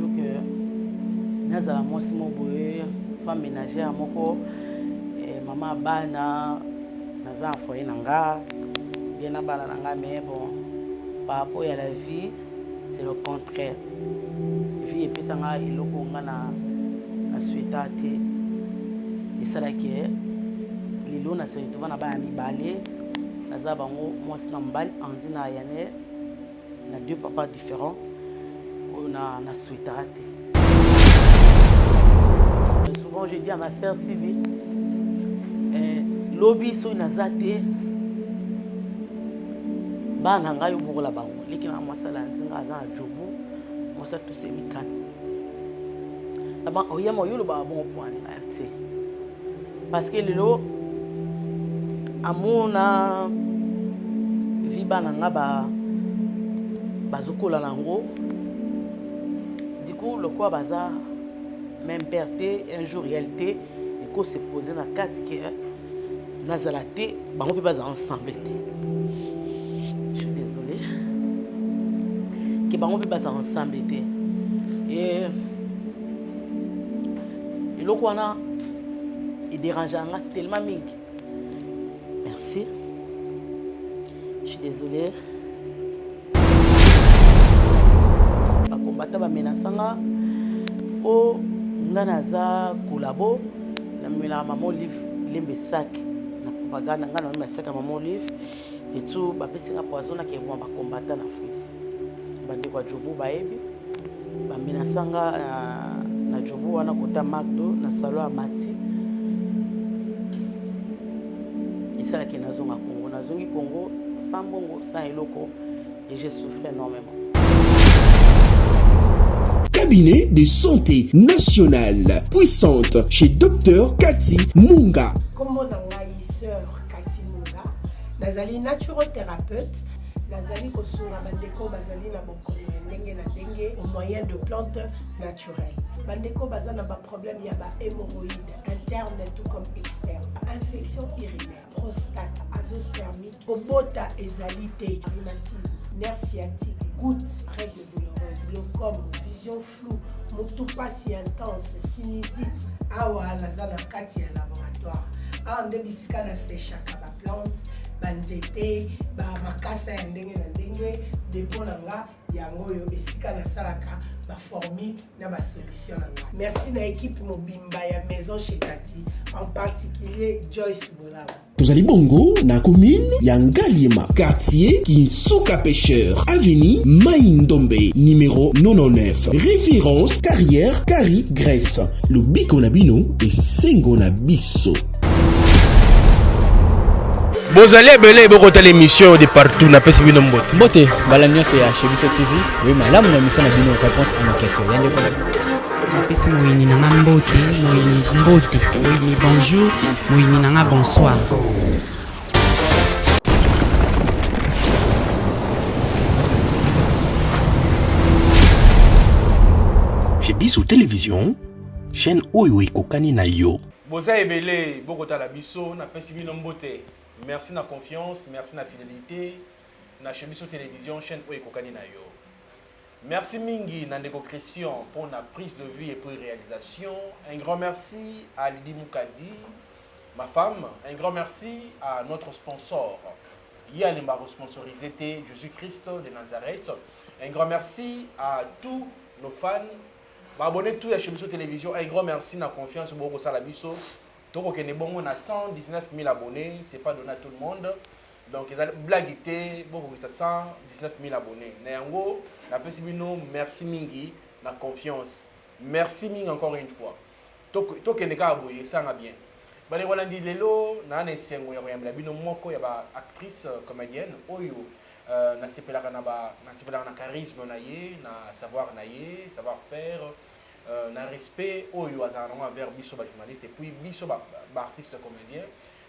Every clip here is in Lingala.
toujours que nazala mwasi moboye femme ménagère moko maman bana naza foyer nanga bien na bana nanga mais bon par rapport à la vie c'est le contraire vie epesanga eloko nga na sueta te esalaki lelo na se retrouva na bana mibale naza bango mwasi na mobali andi na yane na deux papas différents oyo na suetaka te. Souvent je dis à ma sœur Sylvie lobi soki naza te bana ngai obokola bango leki na mwasi ala nzinga aza na jobu mwasi atosemikana oyama oyo olobaka bongo poani na te parce que lelo amour na vi bana nga bazokola nango du coup lokwa baza même père te un jour réalité eko se poser na kati ke nazala te bango mpe baza ensemble te. Je suis désolée ke bango mpe baza ensemble te et eloko wana edérangeanga tellement mingi. Merci, je suis désolée. Bakombata bamenasanga o nga naza kolabo namela mama Olive lembe sac na propagande nga na mama sac mama Olive et tout bapesinga poison na ke moi bakombata na France bande kwa jobu baebi bamenasanga na jobu wana kota Magdo na salon ya Mati esalaki nazonga Congo nazongi Congo sans bongo sans eloko et j'ai souffert énormément. Cabinet de santé nationale puissante chez Dr Cathy Munga. Comment nangai sœur Cathy Munga, nazali naturothérapeute, nazali kosunga bandeko bazali na bokono ndenge na ndenge au moyen de plantes naturelles. Bandeko bazana ba problème ya ba hémorroïdes interne tout comme externe, infection urinaire, prostate, azoospermique, obota ezalité, rhumatisme, nerf sciatique, gouttes, règles douloureuses, glaucome, vision floue, motupa si intense, sinusite, awa nazana kati ya laboratoire. Awa nde bisika na séchaka ba plante, banzete, ba makasa ya ndenge na ndenge, depo na nga yango yo esika na salaka ba formule na ba solution na nga. Merci na équipe mobimba ya maison chez Cathy, en particulier Joyce Bolaba. Tozali bongo na commune ya Ngaliema, quartier Kinsuka Pêcheur, avenue Maïndombe, numéro 99. Référence carrière Kari Grèce. Le biko na bino et sengo na biso. Bozali ebele bokota l'émission de partout na pesi bino mbote. Mbote bala nyonso ya Chebiso TV. Oui, malamu na mission na bino réponse à nos questions. Yande ko na na pesi moyini nanga mbote, moyini mbote, moyini bonjour, moyini nanga bonsoir. Chebiso Télévision, chaîne oyo ekokani na yo. Boza ebele bokota la biso na pesi bino mbote. Merci na confiance, merci na fidélité na Chebiso Télévision, chaîne oyo ekokani na yo. Merci mingi Nandeko Christian pour la prise de vue et pour la réalisation. Un grand merci à Lydie Moukadi, ma femme. Un grand merci à notre sponsor, Yann Mbaro sponsorisé Jésus-Christ de Nazareth. Un grand merci à tous nos fans. Abonnez tous à Chebiso Télévision. Un grand merci na confiance pour Boko Salabiso. Toko Kene Bongo na 119 000 abonnés. C'est pas donné à tout le monde. Donc, ils ont blagué, beaucoup de 119 000 abonnés. Néango, la Pesibino, merci Mingi, la confiance. Merci Mingi encore une fois. Tout que les gars, ça va bien. Bah, les Rolandi Lelo, na ne sengo ya la bino moko ya ba actrice comédienne oyo na sepelaka na charisme na ye, na savoir faire, na respect oyo azana envers biso ba journaliste et puis biso ba artiste comédien.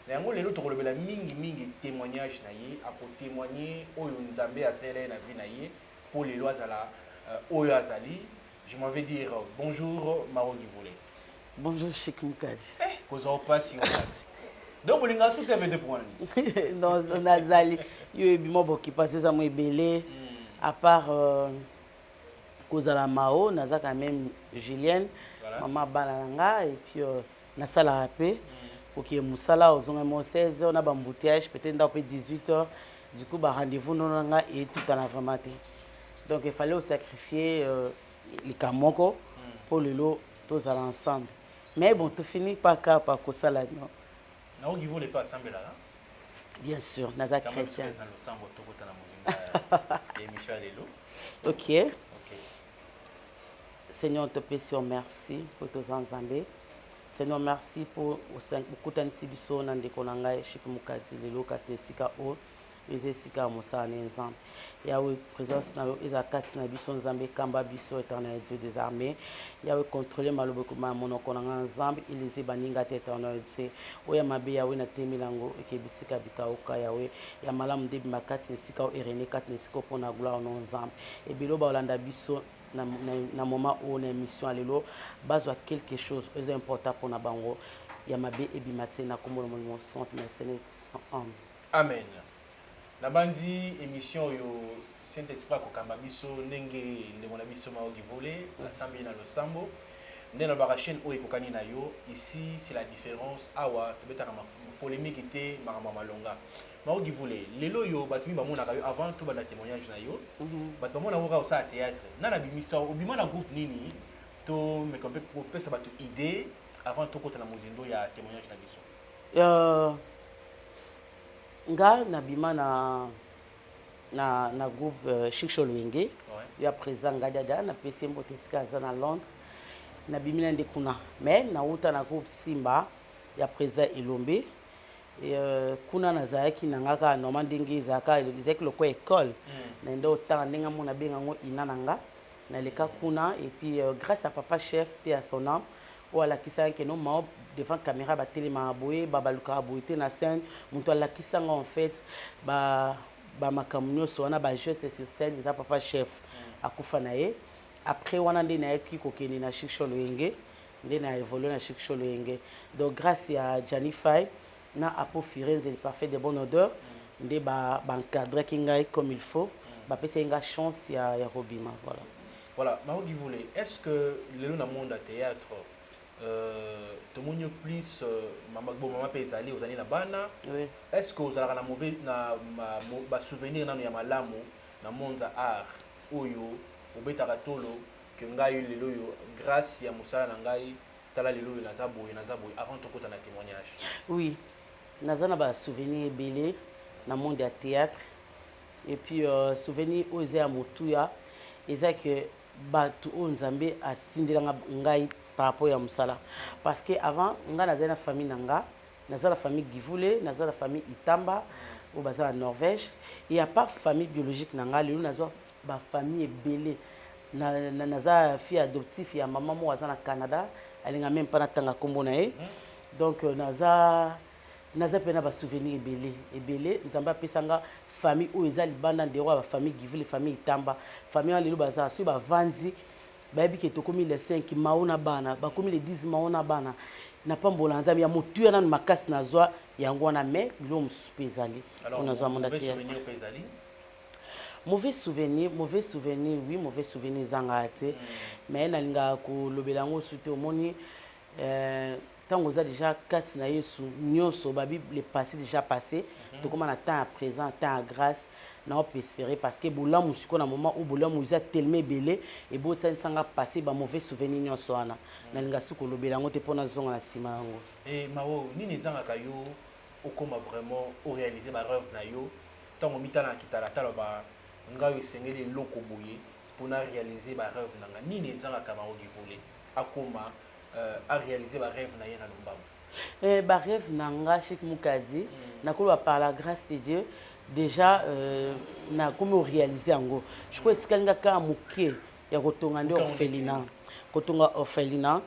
Néanmoins, les autres ont mingi témoignage naïe, à témoigner oyo nzambe azela na vie naïe pour les lois à la oyo azali. Je m'en vais dire bonjour Maro Givolé. Bonjour Cheikh Moukadi. Kozo pas si on donc bolinga sous TV de points. Non, nazali yo ebimo boki passer ça mo ebele à part kozala Mao, naza quand même Julienne, Voilà. maman Balananga, et puis Nasala Rapé, pour qu'il y ait Moussala, aux 16h, on a un embouteillage, peut-être dans 18h, du coup, rendez-vous, non, et tout en avant matin. Donc il fallait sacrifier les Kamoko pour le lot, tous ensemble. Mais bon, tu finis par cas, par quoi ça là, non? Non, vous voulez pas assembler là. Bien sûr, Naza chrétien. Ok. Seigneur, on te prie sur merci pour tous ensemble. Seigneur, merci pour Koutan Sibiso, Nandekonanga, Chikumukazi, Lelo, Katesika, O, Ezesika, Moussa, Nenzam. Yahweh, présence, Ezakasi, Nabiso, Nzambe, Kamba, Biso, éternel Dieu des armées. Yahweh, contrôler Malobekuma, Monokonanga, Nzambe, Ilise, Baninga, éternel Dieu. Oya Mabe, Yahweh, Natemilango, Ekebisika, Bikaoka, Yahweh, Yamalam, Debi, Makasi, Nesika, Erene, Kat, Nesiko, pour la gloire, non, Nzambe. Et Bilo, Baolanda, Biso, na moment où on est mission à l'élo, base quelque chose très important pour na bango. Yamabe et Bimate na comme le centre mercenaire sans homme. Amen. La bandi émission yo Saint-Esprit ko kamba biso ndenge ndemona biso ma ogi volé ensemble na losambo. Ndena ba chaîne o ekokani na yo ici c'est la différence awa tobetaka ma polémique était marama malonga. Ma ogi volé lelo yo batumi ba mona kayo avant tout ba témoignage na yo. Bat ba mona ko sa théâtre. Nana bimisa obima na groupe nini to me ko pour pesa batu idée avant tout kota na mozindo ya témoignage na biso. Nga nabima na groupe Chic Lwenge ya présent ngadada na PC Mbotesika za na Londres nabimi na ndekuna mais na uta na groupe Simba ya présent Ilombe kuna na zaki na ngaka normal ndenge zaka ezaki loko école na ndo ta ndenge mona benga ngo inananga na leka kuna et puis grâce à papa chef et à son âme ou à la kisa que non ma devant caméra ba téléma boye babaluka boye na scène muto la kisa en fait ba makamnyo so na ba jeu c'est sur scène za papa chef akufa nae après wana ndi na ki kokeni na Chic Lwenge ndi na évoluer na Chic Lwenge donc grâce à Janify na Apo Firenze il parfait de bonne odeur ndi ba encadrer kinga comme il faut ba pesa inga chance ya Robima voilà. Voilà, Maogi voulait, est-ce que le monde à théâtre, tout le monde plus, maman Pézali, aux années la bana, est-ce que vous avez un mauvais souvenir dans le malamu, dans le monde art, oyo, au betaratolo, que ngai le loyo, grâce à Moussa Nangai, tala le loyo nazabo, avant tout un témoignage. Oui, nazana ba souvenir belé dans le monde à théâtre, et puis souvenir aux à Moutouya, et ça que batu o nzambe atindelanga ngai par rapport à musala parce que avant nga nazana famille nanga nazala famille Givule nazala famille Itamba ou baza en Norvège et à part famille biologique nanga lelo nazwa ba famille belé naza fille adoptive ya maman mo azana Canada alinga même pas na tanga kombo na ye donc naza pena ba souvenir ebele nzamba pesanga famille o ezali banda ndero ba famille Givule famille Itamba famille wa lelo baza so ba vandi ba bi ke tokomi les 5 maona bana ba komi les 10 maona bana na pambola nzambe ya motu ya na makasi nazwa yango na me bilo musupezali on azwa mondatia mauvais souvenir oui mauvais souvenir zanga te mais nalinga ko lobela ngo sute omoni tant que déjà casse na yesu nyonso babi le passé déjà passé donc comme on attend à présent temps à grâce na espérer parce que bola musiko na moment où bola muza tellement belé et bo tsa sanga passé ba mauvais souvenir nyonso ana na linga suko lobela ngo te pona zonga na sima yango et mao nini zanga kayo okoma vraiment au réaliser ba rêve na yo tant on mitala kitala tala ba ngayo sengeli loko boye pour na réaliser ba rêve nanga nini zanga kama ogivole akoma à réaliser ma rêve na yena lomba. Ba rêve nanga Chic Mukadi na ko par la grâce de Dieu déjà na comme réaliser ango. Je crois que nga ka muke ya kotonga ndio orphelinat. Kotonga orphelinat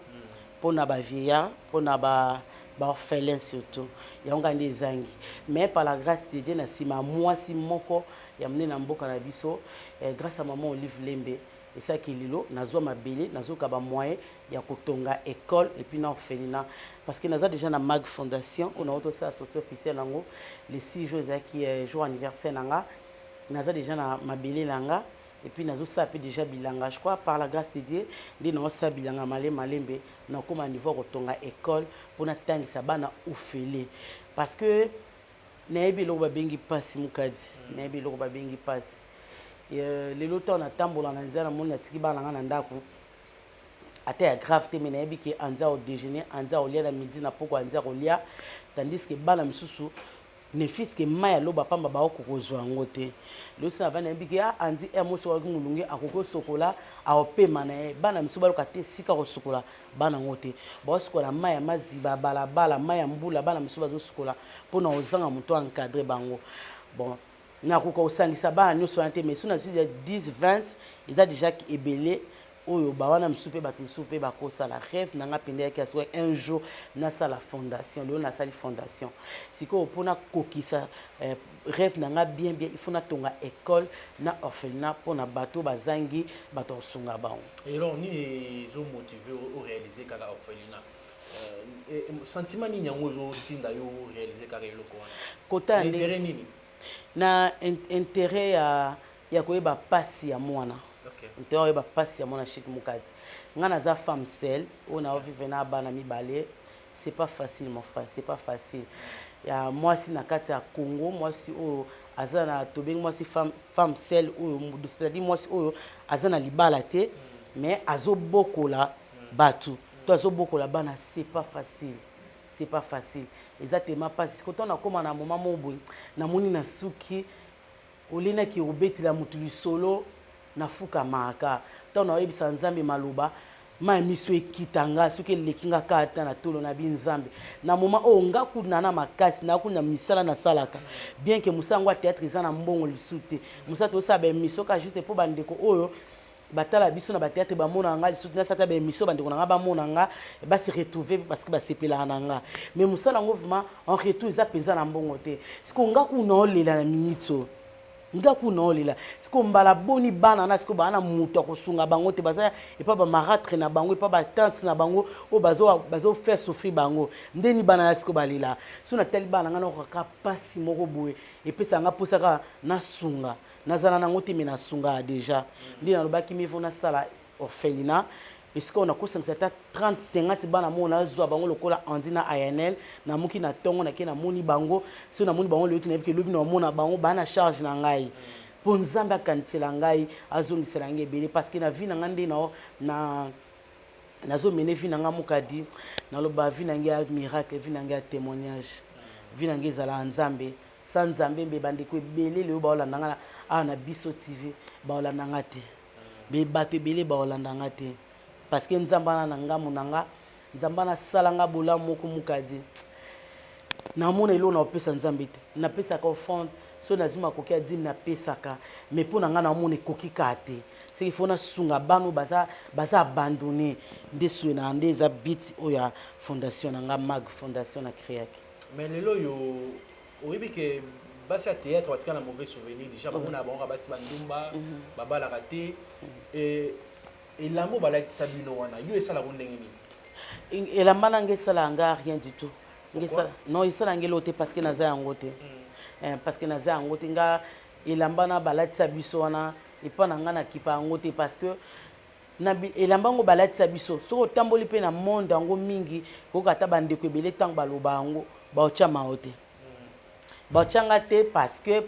pour na ba vieillard, pour na ba orphelin surtout. Ya nga ndi zangi. Mais par la grâce de Dieu na sima moi si moko ya mne na mboka na biso grâce à maman Olive Lembe. Et ça qui lilo nazwa mabele nazo ka ba moyen ya kotonga école et puis na orphelinat parce que naza déjà na Mag Fondation on a auto ça associé officiel nango les 6 jours qui jour anniversaire nanga naza déjà na mabele nanga et puis nazo ça peut déjà bilanga je crois par la grâce de Dieu ndi na ça bilanga malembe na koma niveau kotonga école pour na tangisa bana ufele parce que nayebi lo babengi pasi mukadi nayebi lo babengi pasi lelo to na tambola na nzana mona tiki bana nga na ndako ate ya grave te mais nayebi ke anza au déjeuner anza au lia na midi na poko anza au lia tandis que bana misusu ne fils que maya loba pamba ba okozwa ngote lo sa va na biki andi emoso wa ngulungi akoko sokola aopema na bana misuba lo kate sika ko sokola bana ngote ba sokola maya maziba bala maya mbula bana misuba zo sokola pona ozanga muto encadrer bango bon na koko osangisa bana nyoso ante mais suna 10 20 ils a déjà qui ébélé oyo ba wana msupe ba msupe ba ko sala rêve nanga pende yaki aswa un jour na sala fondation le na sala fondation siko pona kokisa rêve nanga bien il faut na tonga école na orphelinat pona bato bazangi bato sunga bango et là on est zo motivé au réaliser kala orphelinat sentiment ni nyango zo tinda yo réaliser kala eloko wana kota intérêt nini na intérêt ya koyeba pasi ya mwana intérêt ba pasi ya mwana chic mukadi ngana za femme seule on a vivre na bana mibale c'est pas facile mon frère c'est pas facile ya moi si na kati ya Congo moi si o azana tobengi moi si femme seule o c'est-à-dire moi si o azana libala te mais azobokola batu to azobokola bana c'est pas facile exactement parce que quand on a comme na moment moboy na moni na suki olina ki obeti la mutu solo na fuka maka tona oyebisa nzambe maloba ma miso ekitanga soki lekinga kata na tolo na binzambe na moma o ngaku na makasi na kuna misala na salaka bien que musango théâtre izana mbongo lisute musato sabe miso ka juste pour bandeko oyo batala biso na ba théâtre ba mona nga lisute na sata be miso bandeko na ba mona nga ba se retrouver parce que ba sepela nga mais musala ngo vraiment en retour isa penza na mbongo te siko ngaku na olela na minito ngaku na olela siko mbala boni bana na siko bana muto kosunga bango te baza et pas ba maratre na bango et pas ba danse na bango o bazo faire souffrir bango ndeni bana na siko balila so na tel bana ngana ko ka pasi moko boye et puis ça nga posaka na sunga nazana na ngote mina sunga déjà ndi na lobaki mi vona sala orphelinat parce qu'on a conscience que 30 50 bana mona zo bango lokola andina ANL na muki na tongo na kena moni bango si na moni bango le na ke lobi na mona bango bana charge na ngai pour nzamba kansela ngai azongisela ngai belé parce que na vie na ngande na nazo mener vie na nga mukadi na loba vie na ngai miracle vie na ngai témoignage vie na ngai zala nzambe sans nzambe mbe bandeko belé le ba olanda nga na biso TV ba olanda ngati be bato belé ba olanda ngati parce que nzambana na ngamu nanga nzambana salanga bola moko mukadi na mona ilo na opesa nzambete na pesa ka fond so nazima kokia dîme na pesa ka mais pour nanga na mona koki kate c'est qu'il faut na sunga banu baza abandonner ndesu na ndeza bit oya fondation nanga mag fondation na créaki mais lelo yo oyebi ke basi ya théâtre watika na mauvais souvenir déjà bamona bango basi bandumba babala raté et l'amour balait sabino wana yo esala ndenge nini elamba nange esala nga rien du tout non esala ngelo te parce que naza yango te parce que naza yango te nga elamba na balati biso wana epa na nga na kipa yango te parce que na elamba ngo balati biso soko tamboli pe na monde yango mingi kokata bandeko ebele tango baloba yango baotya mao te baotanga te parce que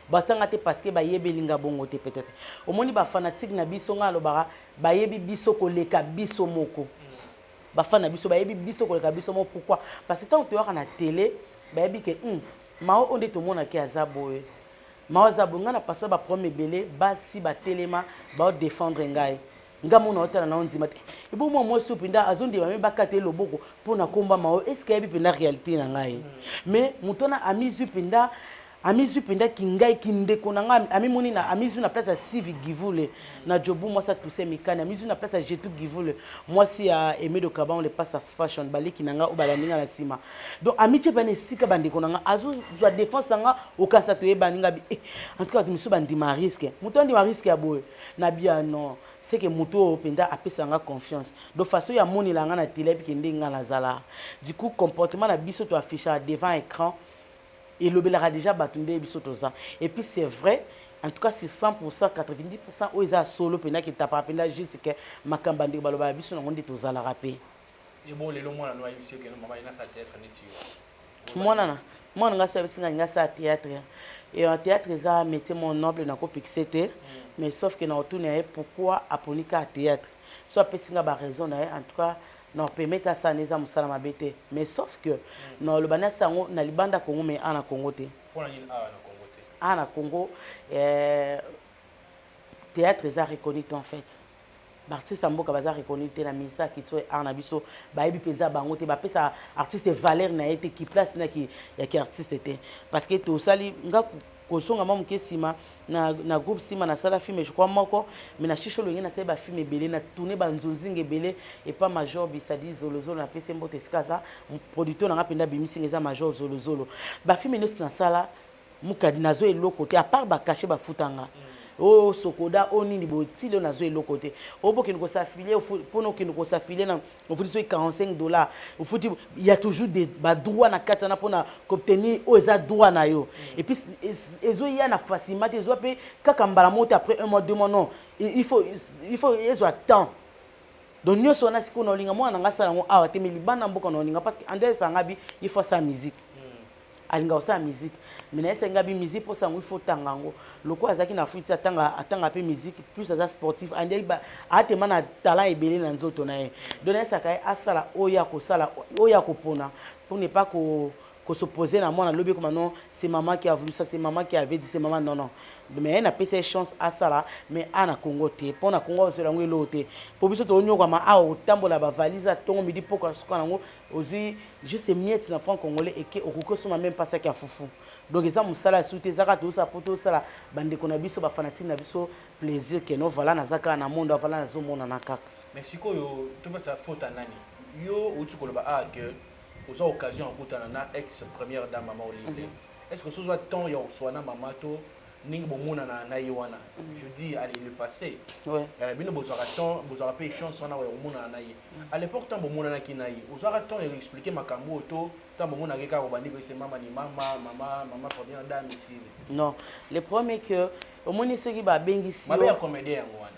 baotanga te parce que bayebelinga bongo te peut-être omoni ba fanatique na biso nga lobara bayebi biso koleka biso moko ba fana biso bayebi biso koleka biso moko pourquoi parce que tant que tu vois na télé bayebi que mao onde to mona ki azaboye mao azabo nga na passer ba premier belé basi ba telema ba défendre ngai nga mona otala na ondima te ebo mo supinda azondi ba bakate loboko pona komba mao est-ce que yebi pinda réalité na ngai mais mutona amizu pinda kingai kindeko na nga amimoni na amizu na place ya Civic Givule na Jobu moi ça touser mikani amizu na place ya Jetu Givule moi si ya Aimé de Kaban on le passe à fashion baliki na nga o balandinga na sima donc amiche bane sika bandeko na nga azu za défense nga okasa to yebaninga bi en tout cas misu bandima risque mutondi ma risque ya boye na bia non c'est que muto penda apesa nga confiance de façon ya moni la nga na télé puis ndenga na zala du coup comportement na biso to afficher devant écran et le belara déjà batunde biso toza et puis c'est vrai en tout cas c'est 100% 90% oyo eza solo pena ki tapa pena juste que makamba ndeko baloba biso nango nde tozala rapé et bon lelo mwana no ayebisi ke mama ina sa théâtre neti yo mwana nga sa bisinga nga sa théâtre et en théâtre eza métier mon noble na ko pixete mais sauf que na retourner pourquoi aponika à théâtre soit pesinga ba raison na en tout cas non permettre à ça neza musala mabete mais sauf que non le bana sango na libanda Congo mais ana Congo te pour na Congo te ana Congo théâtre eza reconnu en fait l'artiste mboka baza reconnu te na misa ki to ana biso ba yebi penza bango te ba pesa artiste valeur na été qui place na ki ya ki artiste te parce que to sali nga kosonga mamu kesima na groupe sima na sala film je crois moko mais na chicho lengena sa ba film belé na tourner ba nzonzinge belé et pas major bisadi zolozolo na pese mbote skaza producteur na ngapenda bimisi ngeza major zolozolo ba film no na sala mukadi nazo eloko te à part ba cacher ba futanga oh sokoda onini botile nazo eloko te oboki ko s'affiler pour nous qui nous s'affiler na on faut dire $45 il faut il y a toujours des ba droit na katana pour na obtenir oza droit na yo et puis ezo ya na facilement ezo pe kaka mbala moto après 1 mois 2 mois non il faut ezo attend donc nous sona siko na linga mwana ngasa ngo awa te milibana mboka na linga parce que ande sangabi il faut sa musique alinga osa musique mais ese ngabi musique pour ça il faut tangango loko azaki na fuita atanga pe musique plus aza sportif ande ba atema na talent ebele na nzoto na ye donc esa kai asala oya ko sala oya ko pona pour ne pas que s'opposer na moi na lobby comme non c'est maman qui a voulu ça c'est maman qui avait dit c'est maman non mais elle a pas cette chance à ça là mais ana Congo te pour na Congo sur langue loté pour biso to nyoka ma a otambola ba valise ton midi poko suka nango ozui juste miette na franc congolais et que okoko soma même pas ça qui a foufou donc ça musala souté zaka to ça poto sala bande kona biso ba fanatique na biso plaisir que no voilà na zaka na monde voilà na zomona na kaka mais siko yo to pas ça faute nani yo utukoloba a que aux occasions en kutana na ex première dame maman Olivier est-ce que ce soit temps ya oswana mama to ning bomona na yiwana je dis allez le passé ouais bino bozara temps bozara pe chanson na omona na yi à l'époque temps bomona na kinayi ozara temps et expliquer makambo to temps bomona ke ka obandi ko c'est mama ni mama première dame ici non le premier que omoni seki ba bengisi mabe ya comédien yango wana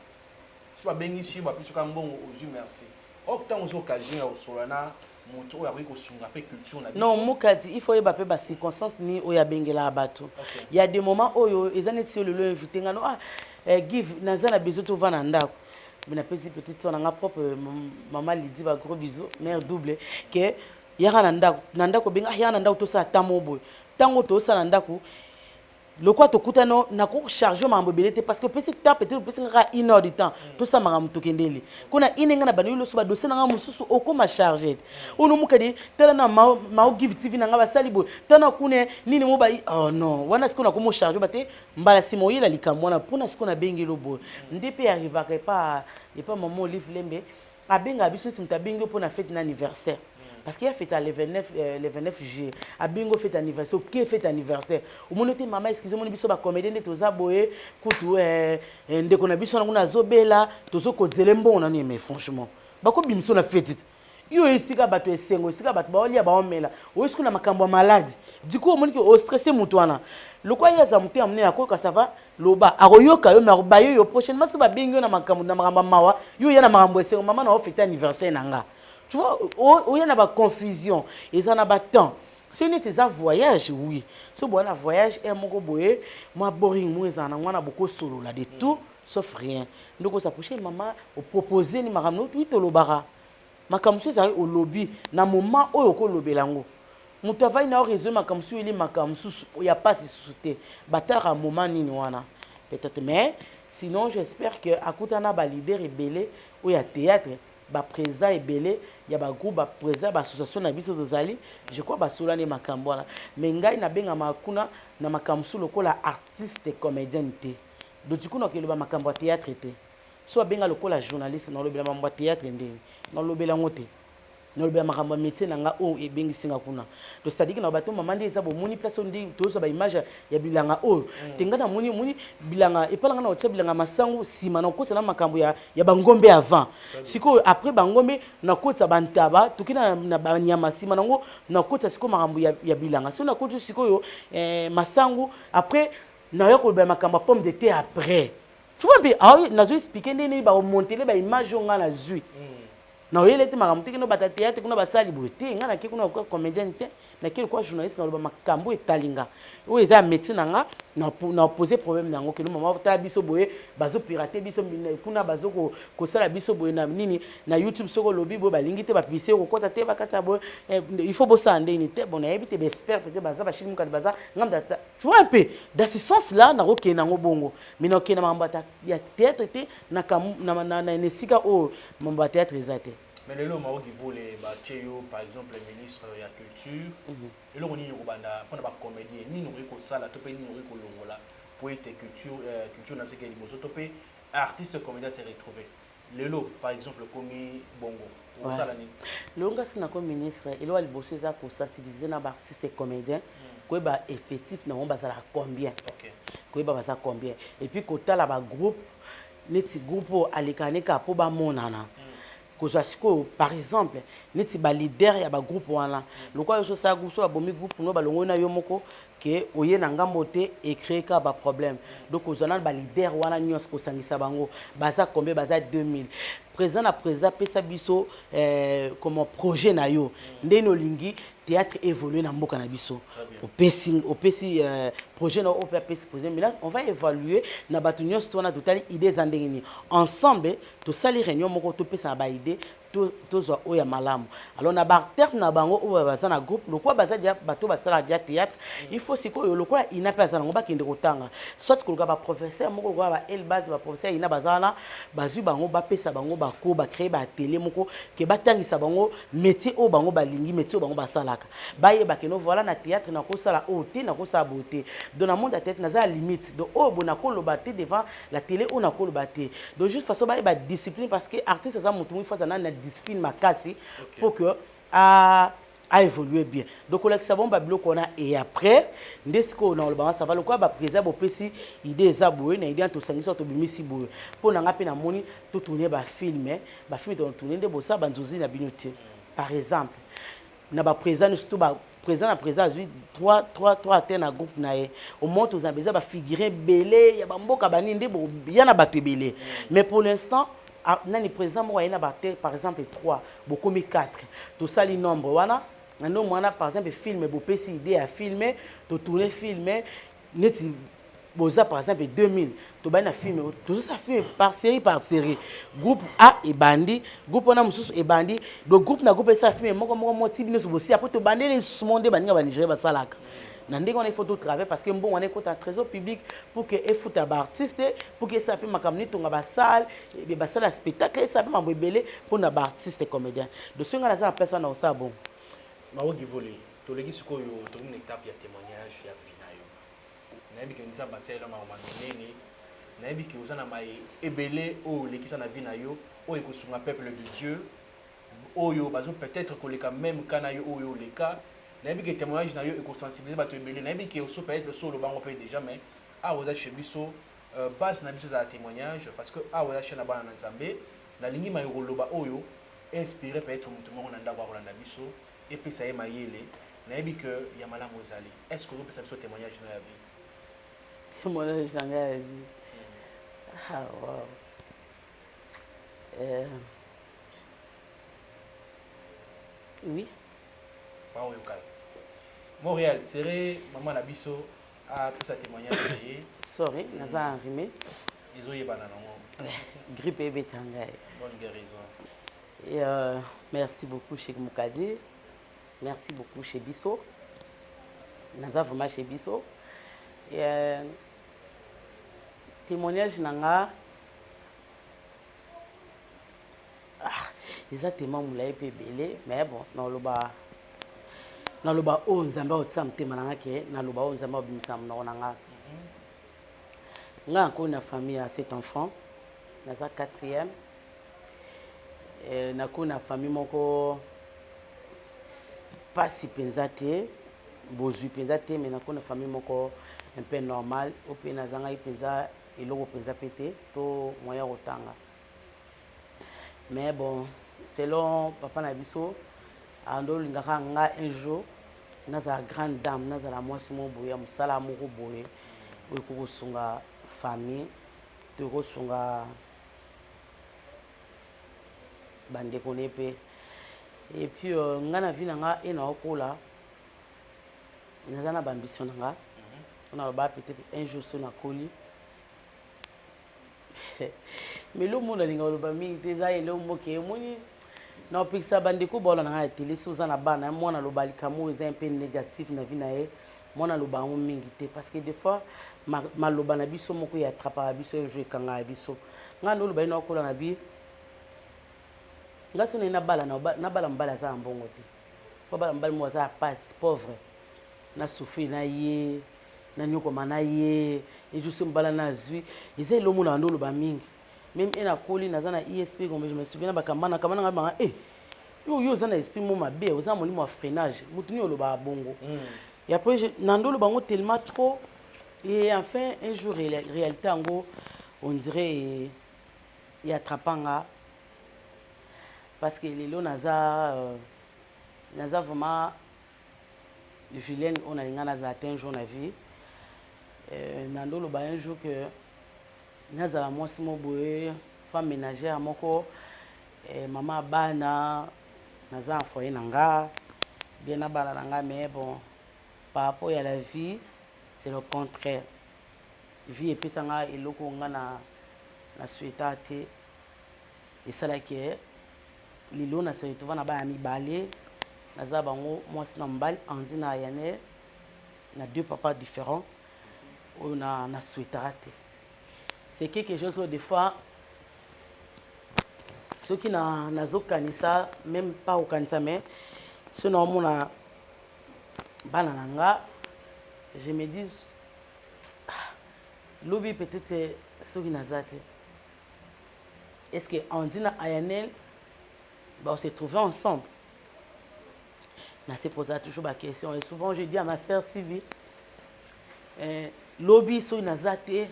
c'est pas bengisi ba piso ka mbongo ozu merci octant aux occasions ya osolana moto oya ko sunga pe culture na biso non mukadi il faut y ba pe ba circonstance ni oya bengela bato il y a des moments oyo ezaneti le invité ngano give nazana besoin to vana ndako mais na pesi petite sœur nga propre maman Lydie ba gros bisous mère double que yaka na ndako benga ya na ndako to sa tamobo tango to sa na ndako le quoi to kutano na ko charger mambo belete parce que peut-être peut-être nga 1 heure de temps tout ça manga mutokendeli kuna inenga na banu lo so ba dossier nga mususu okoma charger ono mukadi tala na ma give tv na nga ba salibo tana kune nini mo ba oh non wana sikona ko mo charger bate mbala simo yela likamwana pona sikona bengelo bo ndepe arrivera pas et pas maman Olive Lembe abenga biso simta bengo pona fête d'anniversaire parce qu'il a fait le 29 juillet a bingo fait anniversaire qui fait anniversaire au monde maman excusez-moi biso ba comédien de toza boye kutu ndeko na biso na zobela tozo ko zelembo na ni mais franchement ba ko bimiso na fête yo esika bato esengo esika bato ba olia ba omela o esiko na makambo malade du coup au monde ki o stressé mutwana lokwa yaza mutu amne akoka ça va loba akoyoka yo na ba yo prochainement so ba bingo na makambo mawa yo ya na makambo esengo maman na o fête anniversaire nanga. Tu vois, il y a une confusion, ils en ont pas temps. Si on est un voyage, oui. Si on a un voyage, moi, boring, moi, on a beaucoup solo là, de tout, sauf rien. Donc, on s'approche, maman, on propose, ni maman, nous, tout le bara. Ma kamsu, ça au lobby, na moment où on lobby lango. Mon travail n'a raison, ma kamsu, il est ma kamsu, il n'y a pas si sauté. Battre à moment, ni wana. Peut-être, mais sinon, j'espère que à côté, on a un leader rebelle, où il y a théâtre. Ba président ebele ya ba groupe ba président ba association na biso tozali je crois ba solane makambo wana mais ngai na benga makuna na makamsu lokola artiste comédien te donc du coup na keloba makambo théâtre te so benga lokola journaliste na lobela makambo théâtre ndeni na lobela ngote na lobela makambo métier na nga o ebengi singa kuna donc c'est-à-dire que na bato mama ndeza bo moni place ndi tozo ba image ya bilanga o tenga na moni bilanga epalanga na otya bilanga masango sima na kota na makambo ya bangombe avant siko après bangombe na kota bantaba tukina na banyama sima nango na kota siko makambo ya bilanga so na kota siko yo masango après na yo ko ba makamba pomme de terre après tu vois bien ah na zo expliquer ndeni ba monter ba image nga na zui na oyele te makambo te kino bata théâtre kuna basali beauté nga na kikuna ko comédien te na kile quoi journaliste na lo ba makambo etalinga o eza métier nanga na poser problème nango que maman ta biso boye bazo pirater biso kuna bazo ko sala biso boye na nini na YouTube soko lobi bo balingi te ba pise ko kota te bakata boye il faut bosser ndeni te bon na ebite be espère peut-être baza ba chini muka baza ngamda tu vois un peu dans ce sens là na ko kena ngo bongo mais na kena mambata ya théâtre te na nesika o mambata théâtre ezate. Mais le Maroc qui voulait par exemple le ministre de la culture, et le Roni Rubanda, pour les comédiens, ni nous récolter ça, la topé ni nous récolter là, pour être culture n'a pas été limousée, topé artiste comédien s'est retrouvé. Le lot par exemple comme Bongo, ça l'année. Le gars c'est notre ministre, il a bossé ça pour sensibiliser nos artistes et comédiens, quoi bah effectif na on basa combien, quoi bah basa combien, et puis quand t'as là bas groupe, les petits groupes alikaneka pour bah monana. Par exemple, neti ba leader ya ba groupe wana lokwa yo sa groupe so ba bomi groupe no ba longo na yo moko ke oye na ngambo te et créer ka ba problème donc ozana ba leader wana nyos ko sangisa bango baza combien baza 2000 président pesa biso comme projet na yo ndeno lingi théâtre évoluer na mboka na biso au PC projet na au PC projet mais là on va évaluer na batu nyos to na totali idées zandengini ensemble to sali réunion moko to pesa ba idée tozo oya malamu alors na barter na bango o baza na groupe lokwa baza dia bato basala dia théâtre il faut siko yo lokwa ina pesa ngo bakende kotanga soit ko ba professeur moko ko ba el base ba professeur ina bazana bazu bango ba pesa bango ba ko ba créer ba télé moko ke batangisa bango métier o bango balingi métier o bango basalaka baye bakeno voilà na théâtre na ko sala oté na ko sa beauté dans le monde à tête na za limite donc o bona ko lobaté devant la télé on a ko lobaté donc juste façon ba discipline parce que artiste ça mutu faut ça na discipline makasi pour que a évoluer bien donc on a que ça bon babilo qu'on a et après ndesiko na le ça va le quoi ba président bo pesi idée za boye na idée to sangisa to bimisi boye pour na ngapi na moni to tourner ba film to tourner de bossa banzozi na binoté par exemple na ba président surtout ba président na président lui 3 atteint na groupe na e au moins tous ambeza ba figurer belé ya ba mboka baninde bo ya na bato belé mais pour l'instant nani président moi ina baté par exemple 3 beaucoup 4 tout ça les nombres wana nando mwana par exemple film bo pesi idée à filmer to tourner filmer neti boza par exemple 2000 to bana film tout ça film par série groupe A et bandi groupe na mususu et bandi donc groupe na groupe ça film moko tibino so bosi après to bandi les monde baninga ba Nigeria ba salaka na ndenge on a faut tout travailler parce que bon on est côté trésor public pour que foot ba artiste pour que ça peut makamni tonga ba salle et ba salle spectacle ça peut mambebele pour na ba artiste comédien de ce nga za personne na ça bon mawo givoli to legi siko yo to une étape ya témoignage ya vina yo na bi ke nza ba sela ma manene na bi ke uzana mai ebele o lekisa na vina yo o ekosunga peuple de Dieu oyo bazo peut-être ko leka même kana yo oyo leka na bi ke témoignage na yo eko sensibiliser bato ebele na bi ke oso peut-être solo bango peut déjà mais a oza chez biso base na biso za témoignage parce que a oza chez na bana nzambe na lingi mai roloba oyo inspiré peut-être mutu moko na ndako na biso et puis ça y est mayele na bi que ya malamu zali est-ce que vous pouvez faire témoignage dans la vie témoignage dans la vie ah wow oui pas au local Montréal serait maman na biso a tout ça témoignage sorry naza enrhumé ils ont yebana non grippe et betanga bonne guérison et merci beaucoup chez Moukadi merci beaucoup chez Bisso naza vraiment chez Bisso et témoignage nanga exactement moulay pe belé mais bon dans le bas on zamba otsam te mananga ke na loba on zamba bimisam na nanga nga ko na famille à 7 enfants naza 4e et na ko na famille moko pas si pensate bozui pensate mais na ko na famille moko un peu normal au pe nazanga ipenza eloko penza pété to moya rotanga mais bon selon papa na biso ando lingaka nga un jour naza grande dame naza la mwasi mo boye musala moko boye okosunga famille tokosunga bandeko ne pe et puis nga na vie na nga ena okola naza na bambition na nga on a peut-être un jour so na koli mais le monde alinga oloba mingi te eza ele moke emoni na opekisa bandeko baola na nga ya tele so oza na bana mwana aloba likambo eza un peu négatif na vie na ye mwana aloba yango mingi te parce que des fois maloba na biso moko ya attrapaka biso un jour ekanga ya biso nga nde oloba ye na okola na bi nga so na ye nabala mobali aza ya mbongo te fo bala mobali moko aza ya pasi pauvre na souffrir na ye na nyokoma na ye ejusi mbala na azwi eza elo mona nde oloba mingi même ena koli naza na ISP comme je me souviens bakambana nga banga yo oza na esprit mo mabe oza molimo wa freinage mutu ni oloba bongo et après nando oloba ngo tellement trop et enfin un jour réalité yango on dirait y attrapanga parce que lelo naza vraiment Julienne on a naza atteint un jour na vie nando oloba un jour que nazala mwasi mo boye femme ménagère moko mama bana naza en foyer na nga bien na bana na nga mais bon par rapport à la vie c'est le contraire vie epesa nga eloko nga na souhaita te esalaki lelo na se retrouva na bana mibale naza bango mwasi na mobali andi na Yanel na deux papas différents oyo na souhaitaka te c'est quelque chose où des fois ceux qui nazokanisa même pas okanisa mais ceux naomona bana nanga je me dis lobi peut-être ceux qui naza te est-ce que Andy na Ayanel on s'est trouvés ensemble na se poser toujours la question et souvent je dis à ma sœur Sylvie lobi ceux qui naza te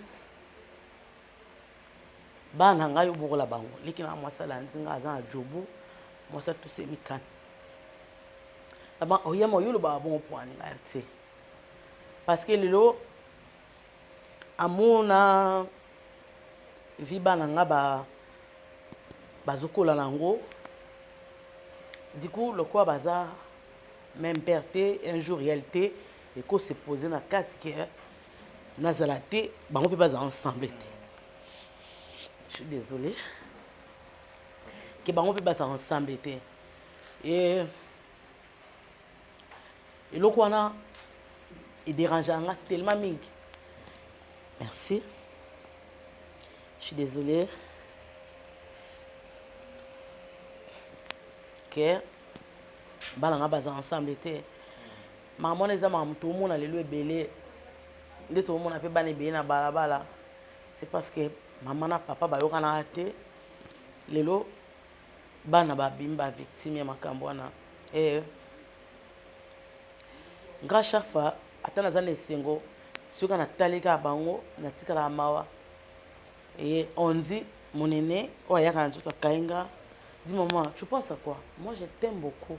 bana ngai obokola bango leki na mwasala nzinga aza na jobu mwasa to semikana aba oyama yolo ba bon point ngai te parce que lelo amona vi bana nga bazokola nango du coup le quoi baza même perte un jour réalité et qu'on se poser na kati que nazala te bango pe baza ensemble te. Je suis désolée. Que bango pe baza ensemble te. Et le quoi na il dérange tellement mingi. Merci. Je suis désolée. Que balanga baza ensemble te. Maman les amants tout le monde a le belé. De tout le monde a fait bana bien na balabala. C'est parce que maman na papa ba yokana ate. Lelo bana ba bimba victime ya makambo wana. Nga chafa atana za nesengo suka na talika bango na tikala mawa. Et on dit mon aîné oya kana nzuta kainga. Dis maman, tu penses à quoi? Moi je t'aime beaucoup.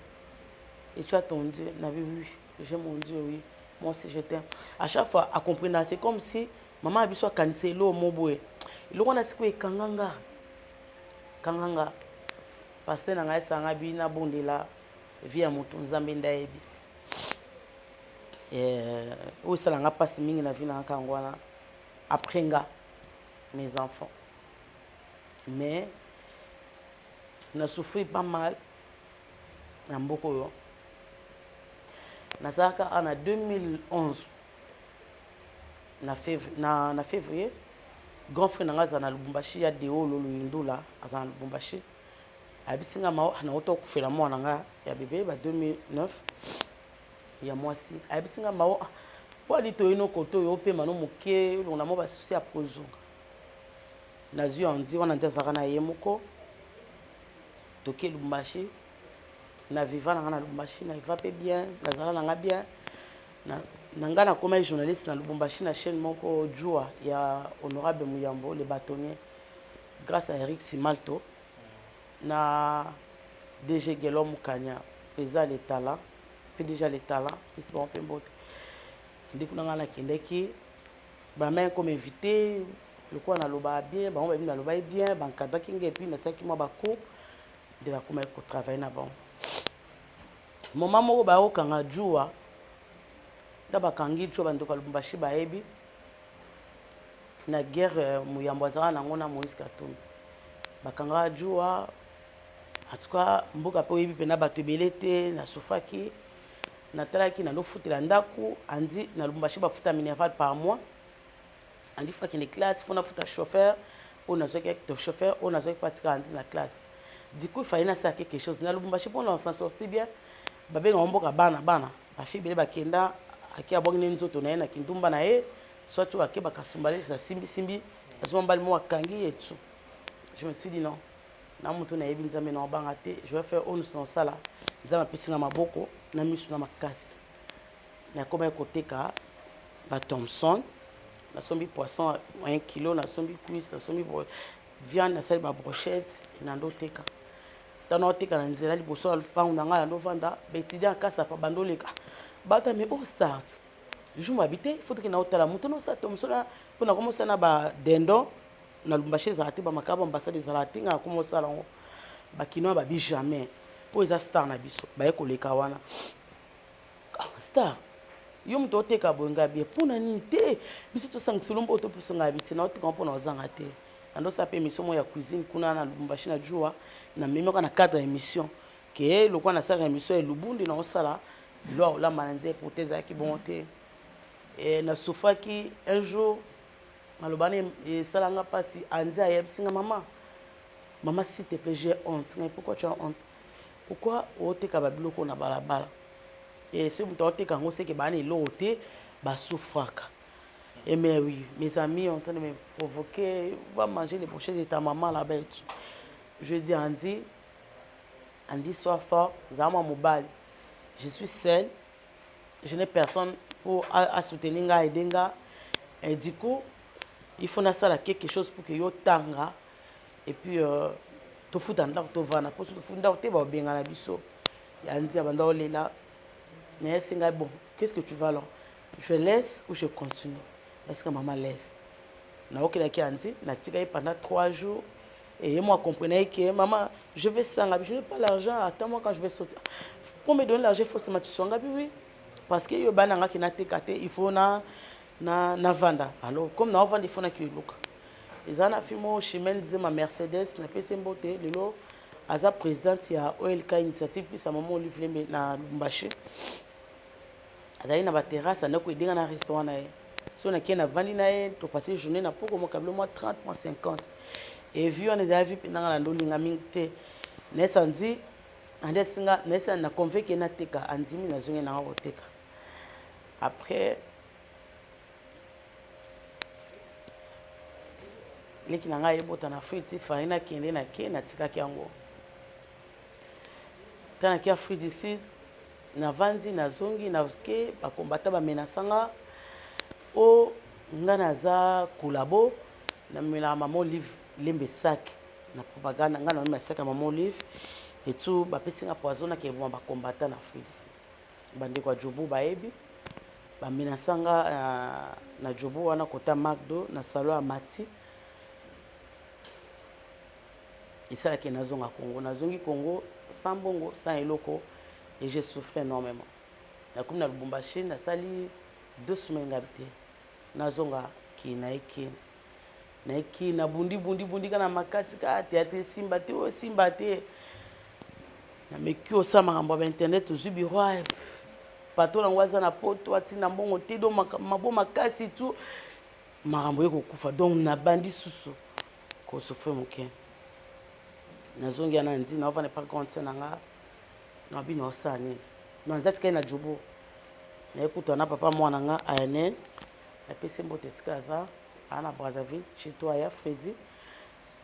Et tu as ton Dieu, oui, j'aime mon Dieu, oui. Moi aussi je t'aime. À chaque fois, à comprendre, c'est comme si maman a besoin de cancer, l'eau, mon boy. L'eau, on a ce que kanganga. Kanganga. Parce que n'a pas ça, na bonde là, via mon ton zambenda ebi. Où ça n'a pas si mingi na vie na kangwana. Après nga, mes enfants. Mais na souffri pas mal. Na mboko yo. Nazaka en 2011 na février grand frère nanga na Lubumbashi ya deo lolo indula azana Lubumbashi abisinga ma na oto kufela mwana nga ya bébé ba 2009 ya mwasi abisinga ma po alito ino koto yo pe mano moke lona mo ba souci a pozunga nazu andi wana ndazaka na yemoko toke Lubumbashi na vivant na Lubumbashi na va pe bien nazala nanga bien na nga na comme journaliste na Lubumbashi na chaîne moko Jua ya honorable Muyambo le bâtonnier grâce à Eric Simalto na DG Gelo Mukanya président les talents puis déjà les talents puis bon pe mbote ndiko nga na kindeki bamai comme invité lokola naloba bien bango bayebi naloba bien bankadaki ngai epuis nasalaki mwa bacours de nakoma kotravaille na bango moma moko bayokanga juwa ta bakangi juwa bandeko ya lubumbashi bayebi na guerre muyambo azalaka nango na Moïse Katumbi bakanga juwa en tout cas mboka mpe oyebi mpe na bato ebele te nasufaki natalaki nalofutela ndako andi na Lubumbashi bafuta minerval par mois andi faki na classe fona futa chauffeur on a zoki avec chauffeur on a zoki patika andi na classe du coup il fallait na faire quelque chose na Lubumbashi pour on s'en sortir bien babenga mboka bana bafi bele bakenda aki abongi nzoto na ye na kindumba na ye soit tu ake bakasumbale sa simbi asomba mo akangi et tout je me suis dit non na mutu na yebi nzambe na obanga te je vais faire on sans ça là nzambe pesinga maboko na misu na makasi na koma koteka ba Thomson na sombi poisson 1 kilo na sombi cuisse na sombi viande na sali ba brochette na ndo teka tano teka na nzela liboso lupango na ngala ndo vanda ba étudiant kasa pa bandoleka bata mais au start je m'habite il faut que na otala mutu no sa Thomson pour na commencer na ba dendo na Lubumbashi ezalaki bamakaba ambassade ezalaki nga komosala ngo bakinoa babi jamais po eza star na biso baye koleka wana star yo moto oteka boyenga bie mpona nini te biso tosangiselo mbo topesonga yabi te na oteka mpona ozanga te nandosa mpe émission moko ya cuisine kuna na Lubumbashi na juwa na memioka na 4 émission ke lokwa nasalaka émission ya lubundi na osala bilo olamba na nzela po te ezalaki bongo te nasufaki un jour malobane esalanga mpasi andi ayebisinga maman s'il te plaît j'ai honte ngai pourquoi tu as honte pourquoi oteka babiloko na balabala et ce moto oteka yango seke bana eloko te basouffraka et mais oui mes amis ont en train de me provoquer va manger les brochettes de ta maman là-bas et tout je dis Andy sois fort zama mobali je suis seule je n'ai personne pour à soutenir nga aider nga et du coup il faut nasala quelque chose pour que yo tanga et puis to futa ndako to vana pour to funda te ba benga na biso ya ndia banda olela mais singa bon qu'est-ce que tu vas alors je laisse ou je continue est-ce que maman laisse na okela ki andi na tika yi pendant 3 jours et moi comprenez que maman je vais sanga je n'ai pas l'argent attends-moi quand je vais sortir pour me donner l'argent il faut se mettre sur nga oui parce que yo bana nga ki na tekate il faut na vanda alors comme na vanda il faut na ki luka ezana fimo chemin disait ma Mercedes na pese mbote lelo aza présidente ya OLK initiative puis sa maman Olivier na Lubumbashi azali na ba terrasse na ko edenga na restaurant na ye so na ki na vandi na ye to passer journée na poko mo kablo moi 30 moi 50 et vu on est déjà vu pendant la ndolinga mingte nesandi ande singa nesa na convaincu na teka andimi na zonge na oteka après leki na ngai ebota na fruit fari na kende na ke na tikaki yango tana ki fruit d'ici na vandi na zongi na ske bakombata bamenasanga o nga naza kulabo na mela mama Olive lembe sac na propagande nga na mema sac ya mama Olive et tout bapesinga poison na ke bon bakombata na fruit d'ici bande kwa jobu baebi bamenasanga na jobu wana kota McDo na salon ya Mati esalaki nazonga Congo nazongi Congo sans bongo sans eloko et j'ai souffert énormément nakomi na Lubumbashi nasali 2 semaines ngabite nazonga ki naiki na bundi kana makasi ka théâtre simba te na meki osala makambo ya internet ozwi biro pato nango aza na poto atina mbongo te do mabo makasi tu makambo ekokufa donc nabandi susu kosouffrir moke nazongi ana ndi na ovane par contre na nga na bino osani na nzati kai na jubo na ekuta na papa mwana nga ayane na pese mbote sikaza ana Brazzaville chez toi ya Freddy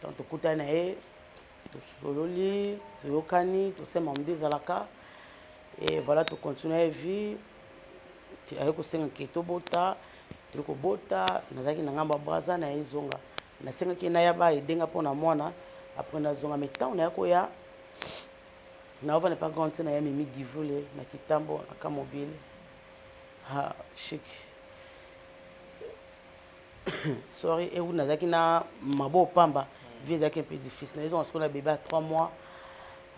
donc tokuta na e to sololi to yokani to sema mdezalaka et voilà to continuer vie tu ayo ko senga keto bota to bota nazaki na ngamba Brazza na ezonga na senga ki na ya ba edenga pona mwana après nazonga metan na yako ya na ova ne pas grand na ya mimi givule na kitambo aka mobile ha chic sorry et vous n'avez na mabo pamba vie est un peu difficile ils ont ce qu'on a bébé à 3 mois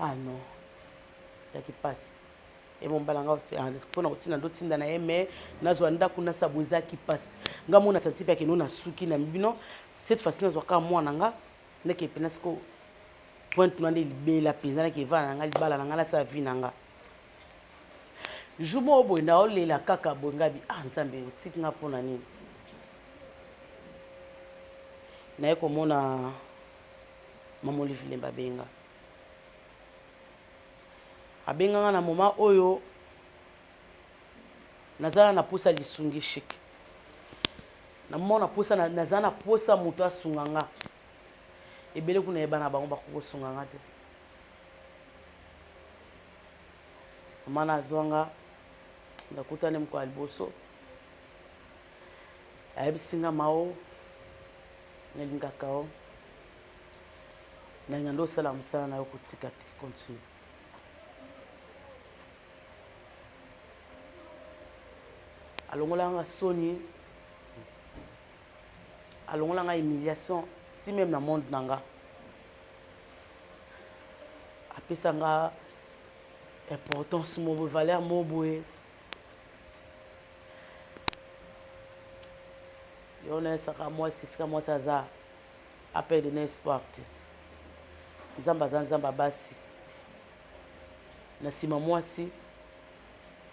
ah non il y a qui passe et mon balanga pour nous tina d'autres tinda na mais nazo anda kuna sabuza qui passe ngamo na senti pa que nous na suki na mbino cette fois-ci nazo ka moi nanga ne ke penasko point nous ande libela penza na ke va nanga libala nanga la sa vie nanga jumo obo na olela kaka bongabi ah nzambe tiki nga pona nini naye komona mama Olivier Babenga abenganga na moma oyo nazala na posa lisungi chic na mona posa nazala na posa muto asunganga ebele kuna yebana bango bakokosunganga te mama nazwanga ndakutane mko aliboso ayebisinga mao nelingaka o na ngando sala msala na yo kotika te continue alongolanga soni alongolanga humiliation si même na monde nanga apesanga importance mo valeur mo boye yona saka moi sika moi ça appel de l'espoir nzamba nzamba basi na sima mwasi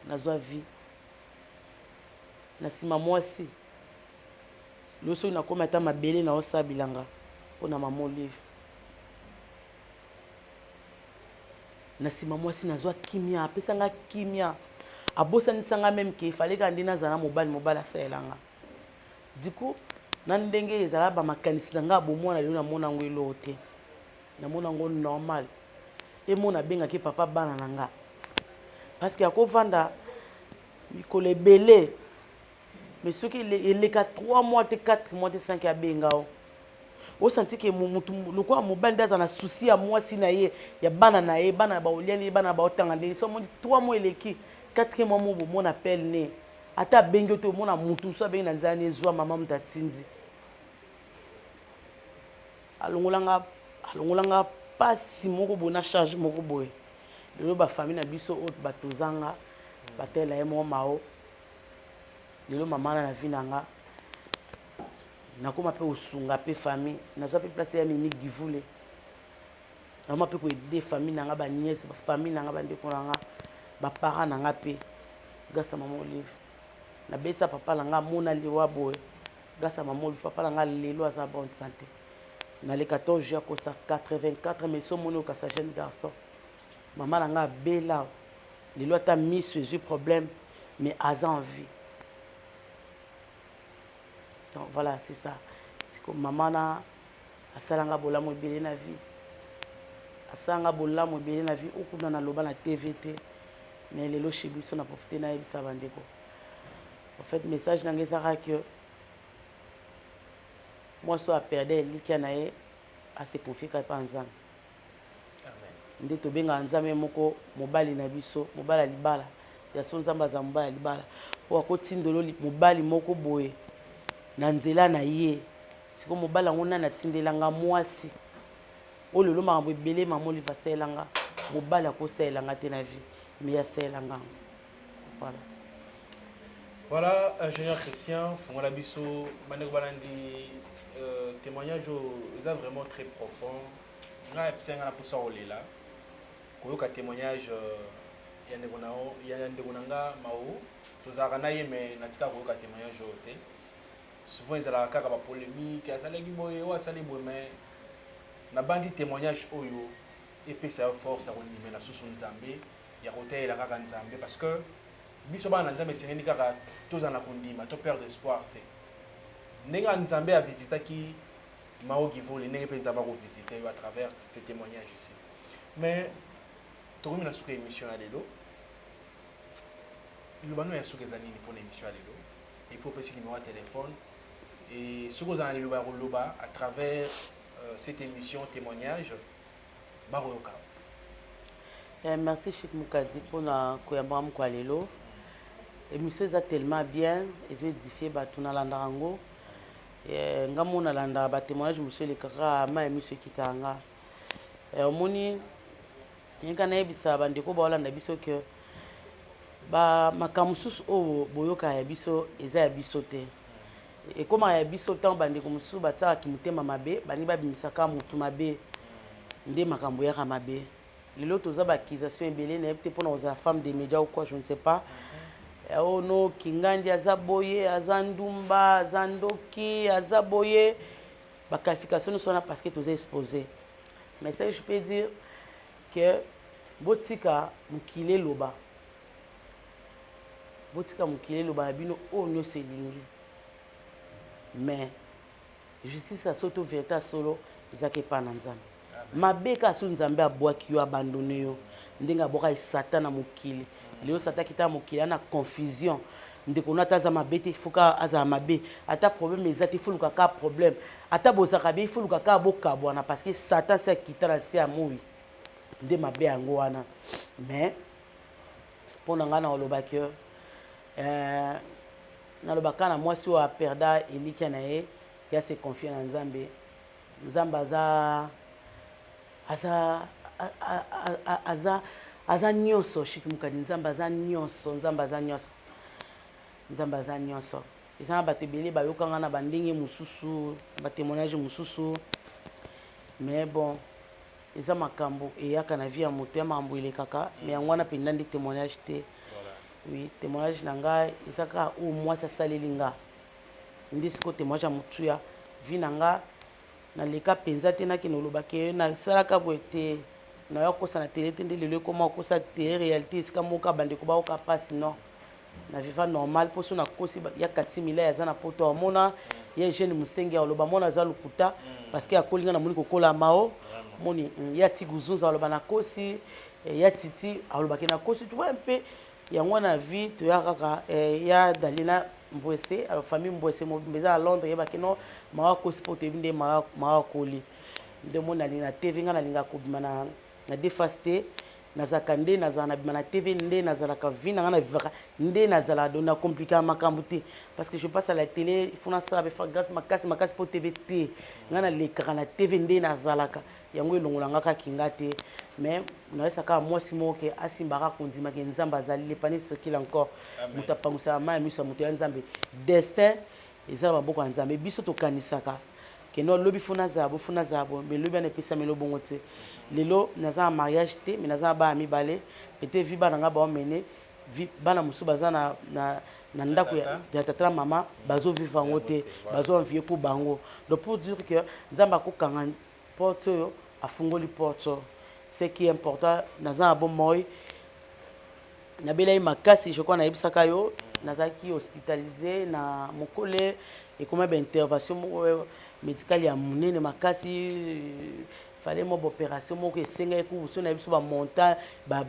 nazwa vie na sima mwasi loso na koma ta mabele na osa bilanga pona mama Olive na sima mwasi nazwa kimia apesanga kimia abosa nitsanga même ke fallait kandi nazana mobali aselanga diku na ndenge ezala ba makanisi nga bomona lelo na mona ngo elote na mona ngo normal et mona benga ki papa bana nanga parce que akovanda mikolo ebele mais ce qui il est 3 mois 4 mois 5 ya benga o senti que mutu lokwa mobali ndaza na souci ya mwasi na ye ya bana na ye bana ba oliani bana ba otanga ndeni so mo 3 mois eleki 4e mois mo mon appel ne ata bengi to mona mutu so bengi na nzani ezwa mama mtatindi alongolanga pasi moko bona charge moko boye lelo ba famille na biso autre batozanga batela ye mo mao lelo mama na vie nanga nakoma pe osunga pe famille naza pe place ya mimi givule nakoma pe ko aider famille nanga ba nièce ba famille nanga ba ndeko nanga ba parents nanga pe grâce à maman Olive na besa papa nanga mona liwa boye grâce à maman Olive papa nanga lelo aza bonne santé na le 14 juillet ko sa 84 mais so mona ka sa jeune garçon maman nanga bela lelo ata mis Jésus problème mais aza en vie. Donc voilà, c'est ça. C'est comme maman na asalanga bolamo ebele na vie. Asalanga bolamo ebele na vie okuna na loba na TVT. Mais lelo chez biso na profiter na yebisa bandeko. En fait, message na ngezaka que moi so a perdu likia na ye a se confier ka pa nzambe. Amen. Nde to benga nzambe moko mobali na biso, mobali libala. Ya so nzamba za mobali libala. Po akotindolo mobali moko boye. Na nzela na ye siko mobala ngona na tindelanga mwasi o lelo makambo ebele mama Olive aselanga mobala ko selanga te na vie mais ya selanga voilà ingénieur Christian fongola biso bandeko balandi témoignage est vraiment très profond nga episenga na posa olela koyoka témoignage ya ndeko nanga mao tozalaka na ye mais natika koyoka témoignage oyo te souvent ils ont la polémique, ça les boy, ça les boy, mais na bandi témoignage oyo et puis ça force à renier la sous Nzambe, ya côté la kaka Nzambe parce que biso ba Nzambe c'est ni kaka tous en la kondima, to perdre espoir tu. Nenga Nzambe a visité qui Mao Givole, nenga pe Nzambe a visité à travers ces témoignages ici. Mais to remi na sous émission à lelo. Le bano ya sous que zani pour l'émission à lelo. Et pour passer numéro de téléphone et ce que vous allez voir à travers cette émission témoignage baroka. Merci Chic Mukadi pour na koyamba mko lelo. Émission est tellement bien et je édifié batuna landarango ngamu na landa ba témoignage monsieur le kaka ma monsieur kitanga omoni yeka na yebisa bandeko baolanda biso ke ba makambo mosusu oyo boyoka ya biso eza ya biso te ekoma ya biso ntango bandeko mosusu batiakaki motema mabe balingi babimisaka motu mabe nde makambo yaka mabe lelo toza baakisation ebele nayebi te mpona kozala femme de média ou quoi je ne sais pas ono kingandi aza boye aza ndumba aza ndoki aza boye baqualification nyonso wana parce que toza exposé mais ça je peux dire que botika mokili eloba na bino oyo nyonso elingi mais justice asoto vérité solo ezaka epai na nzambe mabe kaka so nzambe abwaki yo abandone yo ndenge abwaka satan na mokili lelo satan akita mokili ana confusion ndeko no ata aza mabe te ifoka azala mabe ata problème eza te ifoluka kaka problème ata bozaka be ifoluka kaka bokabwana parce que satan se akita na se ya moi nde mabe yango wana mais mpo na ngai na olobaki nalobaka na mwasi oyo aperda elikia na ye ki ase confie na nzambe nzambe aza nyonso shiki mokadi nzambe aza nyonso eza na bato ebele bayokanga na bandenge mosusu batémoignage mosusu mais bon eza makambo eyaka na vie ya moto ya makambo elekaka mais yango wana mpenza nde témoignage te oui témoignage na ngai eza kaka oyo mwasi asaleli nga nde sikoyo témoignage ya motuya vi na nga naleka mpenza te nakende olobaki nasalaka boye te nayoka kosa na tele te nde lelo ekoma okosa te réalité esika moko bandeko baoka mpasi non na viva normal mpo so nakosi ya kati milai aza na poto amona ye jeune mosenge ya oloba mona aza lokuta parce que akolinga namoni kokola mao moni ya ti guzunza aloba nakosi ya titi alobaki nakosi tu vois un peu yango na vie toya kaka ya Dalina Mbwese famille Mbwese mobimba à Londres yebaki no mawa kosi po toyebi nde mawa koli nde mona na TV nga nalinga kobima na defaste nazalaka nde nazala na bima na TV nde nazalaka vi na nga na vivaka nde nazala do na compliqué makambo te parce que je passe à la télé il faut nasala befa grâce makasi po TV te nga nalekaka na TV nde nazalaka yango elongola kaka kinga te mais naesaka mwasi moko ke asimbaka kondimaka nzambe azali lepani sekila encore moto apangusaka mai ya miso ya moto ya nzambe destin eza na maboko ya nzambe biso tokanisaka keno lobi funa zabo mais lobi ana epesami lobongo te lelo naza na mariage te mais naza na bana mibale peut-être vi bana nga baomene bana mosusu baza na ndako ya tata na mama bazovivre yango te bazoenvie mpo bango donc pour dire que nzambe akokanga porte oyo afungoli porte oyo ce qui est important naza na bomoi nabelai makasi je crois nayebisaka yo nazalaki hospitalisé na mokole ekoma baintervention moko médicale ya monene makasi fallait mo opération moko esengai kubuso na biso bamontant ba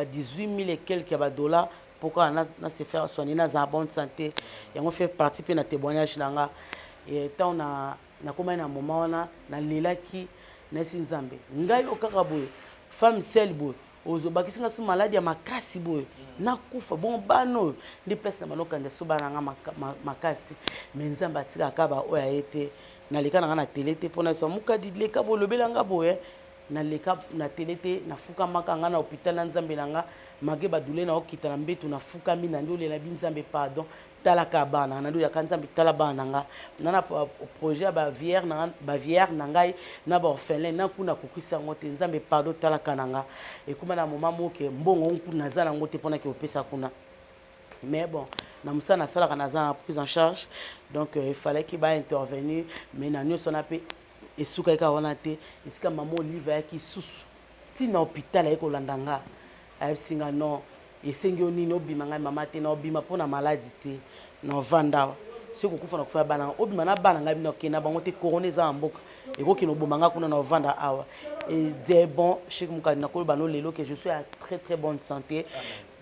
18 000 et quelques ya $. Pourquoi na se faire soigner na za bonne santé yango fait participer na témoignage nanga et tant na koma na moment wana na lelaki na si nzambe ngai okaka boye femme seule boye ozobakisi nga so maladi ya makasi boye nakufa bon bano ndi place na maloka nde so bana nga makasi mais nzambe atikaka ba oyo ayete naleka na nga na télé te mpona so mukadi leka bolobela nga boye naleka na télé te nafukamaka nga na hôpital na nzambe na nga mage badule na okita na mbeto nafukami na ndio lela binzambe pardon talaka bana na ndio ya kanzambe tala bana nga na projet ba vierge na ngai na ba orphelin na kuna kokisa ngote nzambe pardon talaka na nga et kuma na moment moke mbongo nku nazala ngote pona ke opesa kuna mais bon na musa na sala kana za prise en charge donc il fallait qu'il va intervenir mais na nyo sona pe esuka ka wana te isika mama Olive ya ki susu ti na hôpital ya ko landanga ayebsinga non esengi onini obima ngai mama te na obima mpona maladi te na ovanda soki okufa na kofa bana obima na bana ngai bino okenda bango te korona eza na mboka ekokende oboma nga kuna na ovanda awa et dire bon Cheikh Mukadi nakoloba no lelo que je suis à très bonne santé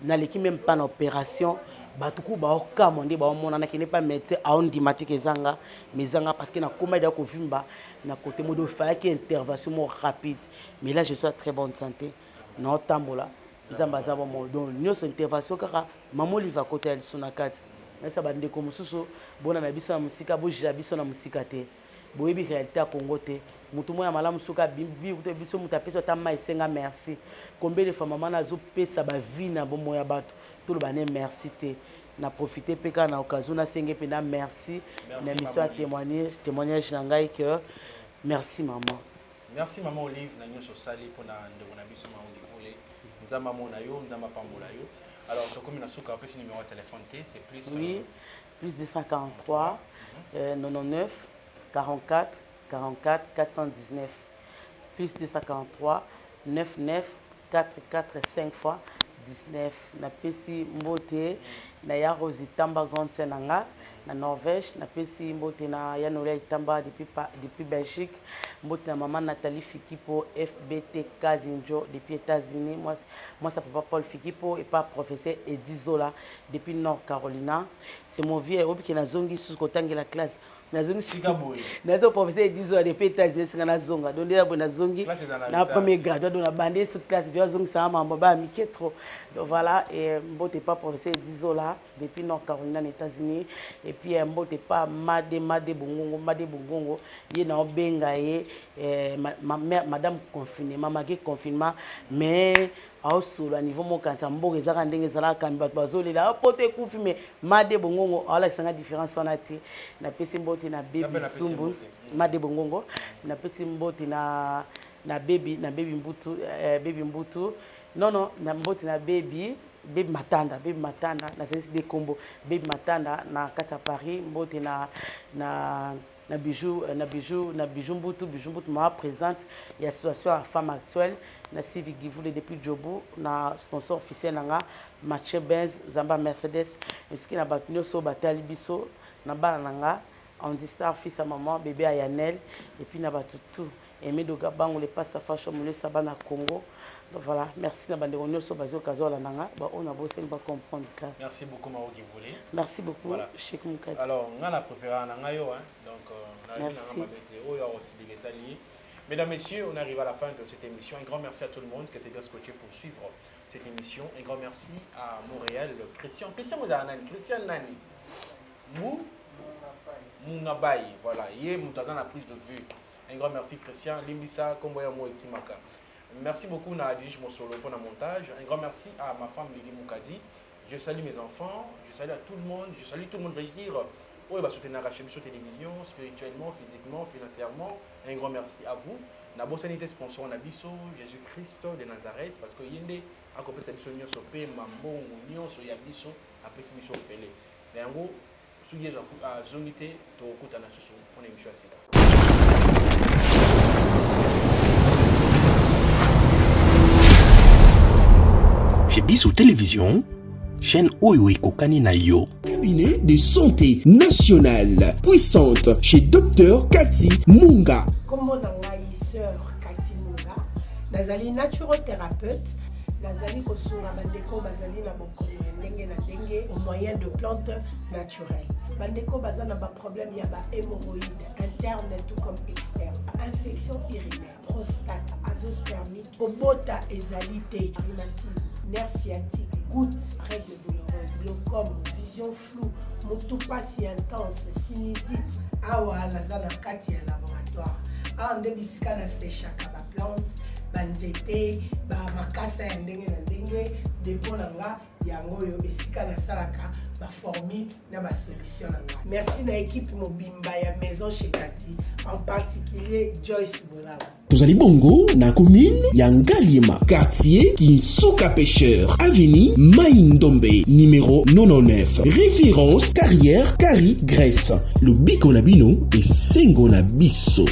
naleki même pas na opération batuku baokama nde baomona nakende pas médecin aondima te kezanga mais zanga parce que nakoma ida kovimba na côté modo fallait intervention mo rapide mais là je suis à très bonne santé na otambola nzamba za bo donc nyonso intervention kaka mama Olive à côté ya liso na kati nasa bandeko mosusu bona na biso na musika bojila biso na musika te boyebi réalité ya Congo te mutu moya malamu suka biso mutu apesa ata mai esenga merci combien de fois mama nazopesa bavi na bomo ya bato toloba ne merci te na profiter pe ka na occasion nasenge pe na merci na mission ya témoignage na ngai que merci maman. Merci maman Olive na nyonso sali pona ndeko na biso maman Ngivule nzamba mona yo nzamba pambola yo. Alors comme na suka pe numéro de téléphone c'est plus oui plus 243 99 44 44 419 plus 243 99 44 5 fois 19 na pesi mbote na ya Rosi Tamba grande senanga na Norvège na pesi mbote na ya Nolia Tamba depuis Belgique mbote na maman Nathalie Fikipo FBT Kazinjo depuis États-Unis moi ça papa Paul Fikipo et pas professeur Edizola depuis Nord Carolina c'est mon vieux obi qui na zongi sous kotangi la classe nazo professeur Edizola depuis États-Unis singa na zonga donc déjà na zongi na premier grade donc na bandé sur classe via zongi ça mamba ba miké trop donc voilà et mbote pas professeur Edizola depuis Nord Carolina aux États-Unis et puis mbote pas Made Bongongo ye na obenga ye madame confinée maman qui confinement mais au niveau mon cancer mboka ezaka ndenge ezala kambi bato bazolela apote kufi mais Made Bongongo ala sanga différence wana te na pesi mbote na baby Tsumbu Made Bongongo na pesi mbote na baby mbutu non na mbote na baby Matanda na sensi de combo baby Matanda na kata Paris mbote na bijou mbutu ma présidente et association à femme actuelle na Civic Givule depuis Djobu na sponsor officiel nanga Mathieu Benz Zamba Mercedes eski na batunyo so batali biso na bana nanga on dit star fils à maman bébé à Yanel et puis na batutu Aimé Doga Bango le pasteur Fashion Moulé Sabana Congo. Donc voilà, merci na bande onyo so bazo kazo la nanga ba on a bossé pas comprendre ça. Merci beaucoup Mao Givule. Merci beaucoup voilà. Cheikh Moukadi. Alors on a la préférence nanga yo hein. Donc mesdames, messieurs, on arrive à la fin de cette émission. Un grand merci à tout le monde qui était bien scotché pour suivre cette émission. Un grand merci à Montréal, Christian Nani. Mounabaye, voilà. Hier, nous avons la prise de vue. Un grand merci Christian. Limbisa, Komboya Moekimaka. Merci beaucoup à Adij Mosolo pour le montage. Un grand merci à ma femme Lydie Moukadi. Je salue mes enfants, je salue à tout le monde. Je salue tout le monde, vais-je dire. Oui, bah, soutenir la chaîne sur télévision, spirituellement, physiquement, financièrement. Un grand merci à vous. Na bosanité sponsor na biso Jésus-Christ de Nazareth parce que yende accompli sa biso nyonso pe mambo nyonso ya biso après biso fele. Yango suye za zongité to kutana susu pour émission ya sika. Chez Bissou Télévision, chaîne Oyo Kokani na yo. Cabinet de santé nationale puissante chez Dr Cathy Munga. Comme sœur Cathy Munga, nazali naturothérapeute, nazali kosunga bandeko bazali na bokono ndenge na ndenge au moyen de plantes naturelles. Bandeko bazana ba problème ya ba hémorroïdes interne tout comme externe, infection urinaire, prostate, azoospermique, obota ezalité, rhumatisme, nerf sciatique, gouttes, règles douloureuses, glaucome, vision floue, motopathie intense, sinusite, awa nazana kati ya laboratoire. Ah, on débisika na séchaka ba plante, banzete, ba makasa ya ndenge na ndenge, dépôt nanga yango yo esika na salaka ba formule na ba solution nanga. Merci na équipe mobimba ya maison chez Cathy, en particulier Joyce Bolaba. Tozali bongo na commune ya Ngaliema, quartier Kinsuka Pêcheur, avenue Maïndombe, numéro 99. Référence carrière Carrie Grèce. Le Biko na bino et Sengo na biso.